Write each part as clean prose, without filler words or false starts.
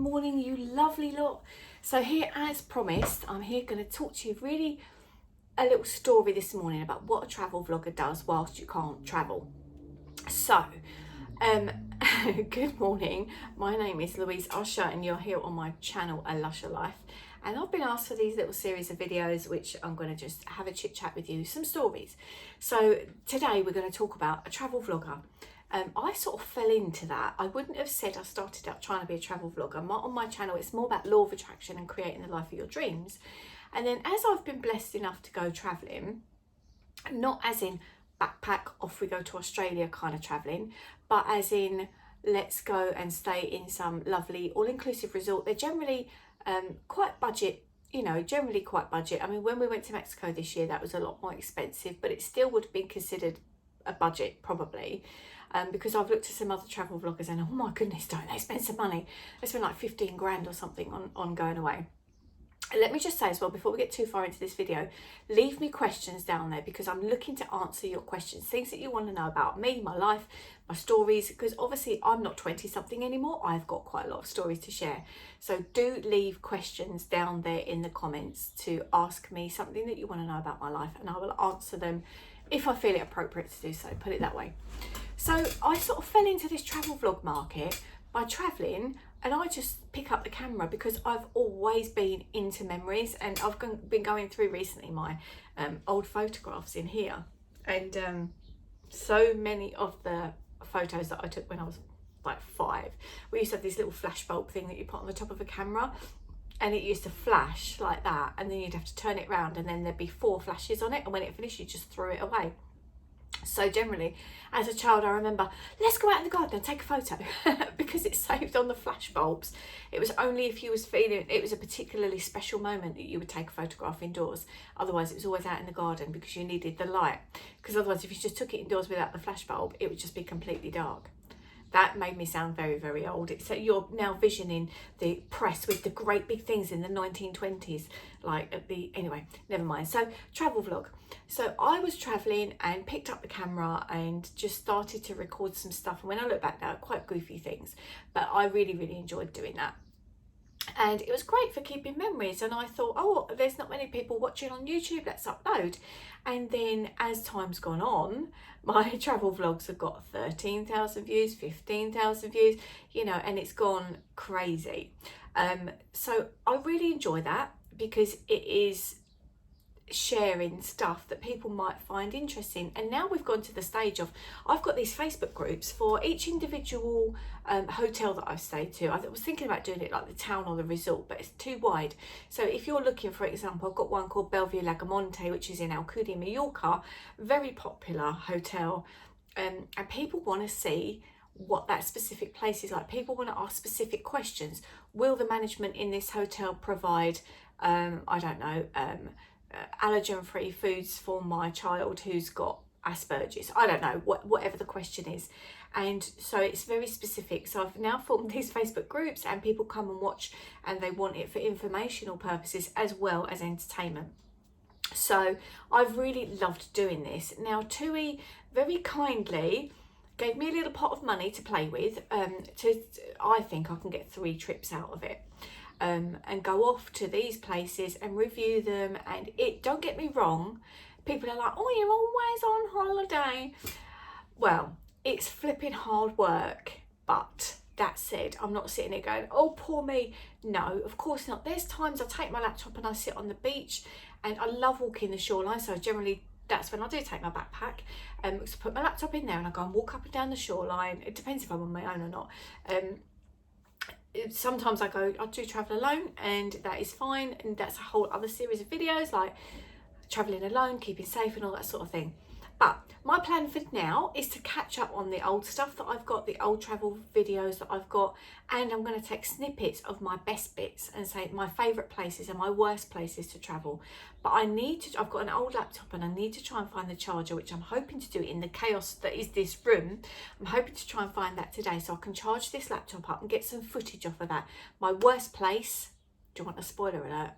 morning, you lovely lot. So here, as promised, I'm here going to talk to you really a little story this morning about what a travel vlogger does whilst you can't travel. So, good morning. My name is Louise Usher and you're here on my channel, A Lusher Life. And I've been asked for these little series of videos, which I'm going to just have a chit chat with you, some stories. So today we're going to talk about a travel vlogger. I sort of fell into that. I wouldn't have said I started out trying to be a travel vlogger. On my channel, it's more about law of attraction and creating the life of your dreams. And then as I've been blessed enough to go travelling, not as in backpack, off we go to Australia kind of travelling, but as in let's go and stay in some lovely all-inclusive resort. They're generally quite budget, generally quite budget. I mean, when we went to Mexico this year, that was a lot more expensive, but it still would have been considered a budget probably. Because I've looked at some other travel vloggers and oh my goodness, don't they spend some money? They spend like 15 grand or something on going away. And let me just say as well, before we get too far into this video, leave me questions down there because I'm looking to answer your questions, things that you want to know about me, my life, my stories, because obviously I'm not 20 something anymore. I've got quite a lot of stories to share. So do leave questions down there in the comments to ask me something that you want to know about my life, and I will answer them if I feel it appropriate to do so, put it that way. So I sort of fell into this travel vlog market by travelling, and I just pick up the camera because I've always been into memories, and I've been going through recently my old photographs in here, and so many of the photos that I took when I was like 5. We used to have this little flash bulb thing that you put on the top of a camera, and it used to flash like that, and then you'd have to turn it around and then there'd be 4 flashes on it, and when it finished you just threw it away. So generally, as a child, I remember, let's go out in the garden and take a photo because it's saved on the flash bulbs. It was only if you was feeling it was a particularly special moment that you would take a photograph indoors. Otherwise, it was always out in the garden because you needed the light. Because otherwise, if you just took it indoors without the flash bulb, it would just be completely dark. That made me sound very, very old. So you're now visioning the press with the great big things in the 1920s, anyway, never mind. So travel vlog. So I was traveling and picked up the camera and just started to record some stuff. And when I look back now, quite goofy things, but I really, really enjoyed doing that. And it was great for keeping memories, and I thought, oh, there's not many people watching on YouTube, let's upload. And then as time's gone on, my travel vlogs have got 13,000 views, 15,000 views, and it's gone crazy. So I really enjoy that because it is sharing stuff that people might find interesting. And now we've gone to the stage of I've got these Facebook groups for each individual hotel that I've stayed to. I was thinking about doing it like the town or the resort, but it's too wide. So if you're looking, for example, I've got one called Bellevue Lagomonte, which is in Alcudia, Mallorca, very popular hotel, and people want to see what that specific place is like. People want to ask specific questions. Will the management in this hotel provide allergen-free foods for my child who's got Asperger's? I don't know, whatever the question is. And so it's very specific. So I've now formed these Facebook groups, and people come and watch, and they want it for informational purposes as well as entertainment. So I've really loved doing this. Now Tui very kindly gave me a little pot of money to play with. I think I can get 3 trips out of it. And go off to these places and review them. And don't get me wrong, people are like, oh, you're always on holiday. Well, it's flipping hard work, but that said, I'm not sitting there going, oh, poor me. No, of course not. There's times I take my laptop and I sit on the beach, and I love walking the shoreline, so generally that's when I do take my backpack. So put my laptop in there and I go and walk up and down the shoreline. It depends if I'm on my own or not. Sometimes I do travel alone, and that is fine, and that's a whole other series of videos like traveling alone, keeping safe and all that sort of thing. But my plan for now is to catch up on the old stuff that I've got, the old travel videos that I've got, and I'm going to take snippets of my best bits and say my favourite places and my worst places to travel. But I've got an old laptop, and I need to try and find the charger, which I'm hoping to do in the chaos that is this room. I'm hoping to try and find that today so I can charge this laptop up and get some footage off of that. My worst place, do you want a spoiler alert?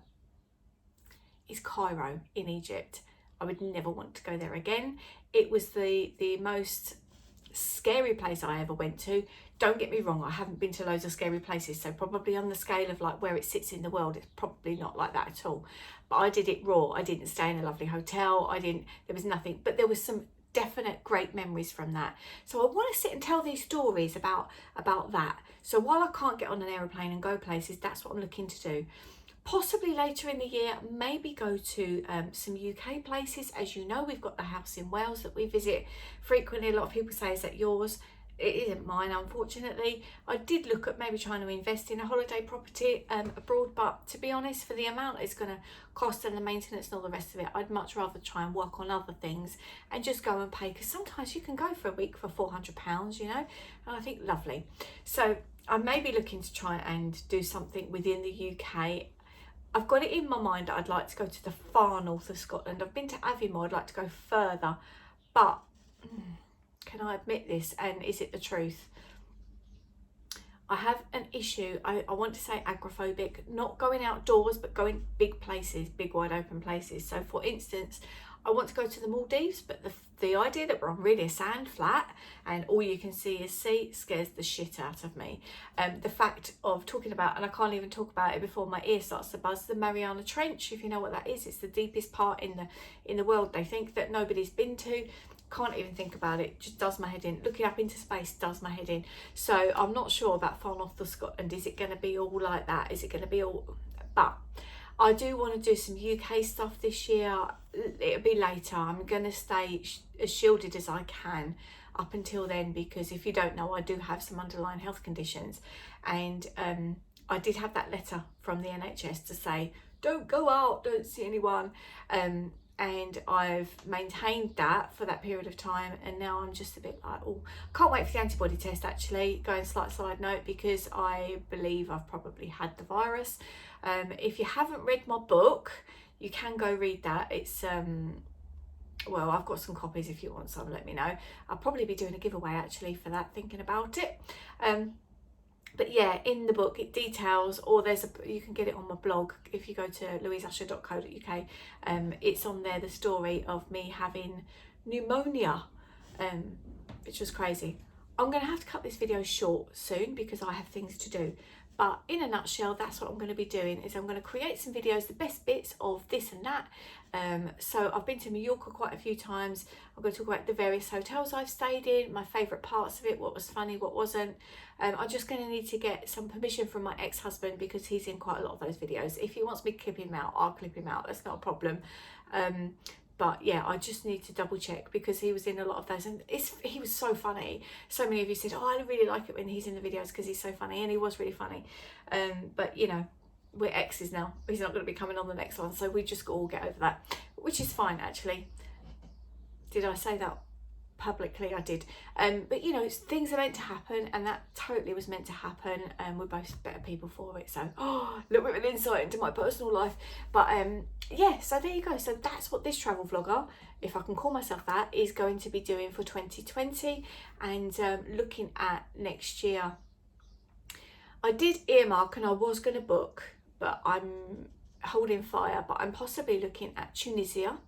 Is Cairo in Egypt. I would never want to go there again. It was the most scary place I ever went to. Don't get me wrong, I haven't been to loads of scary places, so probably on the scale of like where it sits in the world, it's probably not like that at all. But I did it raw. I didn't stay in a lovely hotel. There was nothing, but there was some definite great memories from that. So I want to sit and tell these stories about that. So while I can't get on an aeroplane and go places, that's what I'm looking to do. Possibly later in the year, maybe go to some UK places. As you know, we've got the house in Wales that we visit frequently. A lot of people say, is that yours? It isn't mine, unfortunately. I did look at maybe trying to invest in a holiday property abroad, but to be honest, for the amount it's going to cost and the maintenance and all the rest of it, I'd much rather try and work on other things and just go and pay, because sometimes you can go for a week for £400, you know, and I think lovely. So I may be looking to try and do something within the UK. I've got it in my mind that I'd like to go to the far north of Scotland. I've been to Aviemore, I'd like to go further, but can I admit this, and is it the truth? I have an issue, I want to say agoraphobic, not going outdoors, but going big places, big wide open places. So for instance, I want to go to the Maldives, but the idea that we're on really a sand flat and all you can see is sea scares the shit out of me. The fact of talking about, and I can't even talk about it before my ear starts to buzz, the Mariana Trench, if you know what that is, it's the deepest part in the world. They think that nobody's been to. Can't even think about it, just does my head in. Looking up into space does my head in. So I'm not sure about far north of Scotland. Is it going to be all like that? Is it going to be all? But I do want to do some UK stuff this year. It'll be later. I'm going to stay as shielded as I can up until then, because if you don't know, I do have some underlying health conditions, and I did have that letter from the NHS to say don't go out, don't see anyone, and I've maintained that for that period of time, and now I'm just a bit like, oh, can't wait for the antibody test actually. Going side note, because I believe I've probably had the virus. If you haven't read my book, you can go read that. It's well, I've got some copies if you want some, let me know. I'll probably be doing a giveaway actually for that, thinking about it. But yeah, in the book it details, or you can get it on my blog if you go to louiseusher.co.uk. It's on there, the story of me having pneumonia, which was crazy. I'm going to have to cut this video short soon because I have things to do. But in a nutshell, that's what I'm going to be doing, is I'm going to create some videos, the best bits of this and that. So I've been to Mallorca quite a few times. I'm going to talk about the various hotels I've stayed in, my favourite parts of it, what was funny, what wasn't. I'm just going to need to get some permission from my ex-husband, because he's in quite a lot of those videos. If he wants me to clip him out, I'll clip him out. That's not a problem. But yeah, I just need to double check, because he was in a lot of those, and he was so funny. So many of you said, oh, I really like it when he's in the videos because he's so funny, and he was really funny. But you know, we're exes now. He's not going to be coming on the next one, so we just all get over that, which is fine actually. Did I say that publicly? I did. But you know, things are meant to happen, and that totally was meant to happen, and we're both better people for it. So a little bit of an insight into my personal life. But yeah, so there you go. So that's what this travel vlogger, if I can call myself that, is going to be doing for 2020, and looking at next year. I did earmark, and I was going to book, but I'm holding fire, but I'm possibly looking at Tunisia.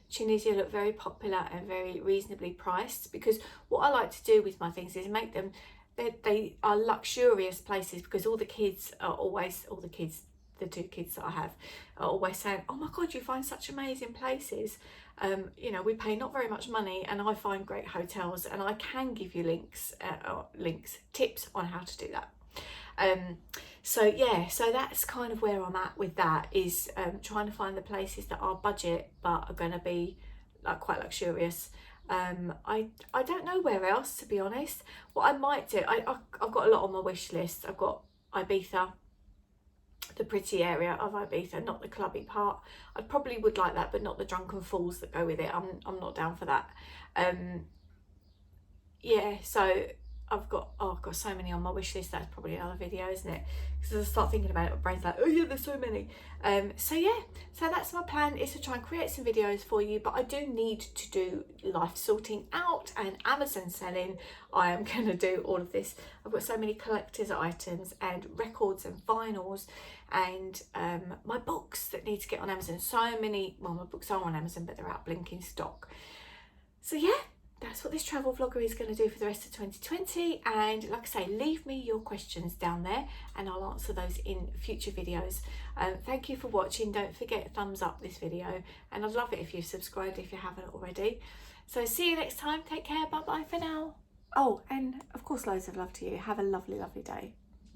Tunisia look very popular and very reasonably priced, because what I like to do with my things is make them, they are luxurious places, because all the kids are always, the two kids that I have are always saying, oh my God, you find such amazing places. You know, we pay not very much money, and I find great hotels, and I can give you tips on how to do that. So yeah, so that's kind of where I'm at with that, is trying to find the places that are budget but are going to be like quite luxurious. I don't know where else, to be honest. What I might do, I've got a lot on my wish list. I've got Ibiza, the pretty area of Ibiza, not the clubby part. I probably would like that, but not the drunken fools that go with it. I'm not down for that. Yeah, so I've got so many on my wish list. That's probably another video, isn't it? Because I start thinking about it, my brain's like, oh yeah, there's so many. So yeah, so that's my plan, is to try and create some videos for you, but I do need to do life sorting out and Amazon selling. I am going to do all of this. I've got so many collector's items and records and vinyls, and my books that need to get on Amazon. So many, well, my books are on Amazon, but they're out blinking stock. So yeah, that's what this travel vlogger is going to do for the rest of 2020. And like I say, leave me your questions down there and I'll answer those in future videos. Thank you for watching. Don't forget thumbs up this video, and I'd love it if you've subscribed if you haven't already. So see you next time. Take care. Bye bye for now. Oh, and of course, loads of love to you. Have a lovely, lovely day.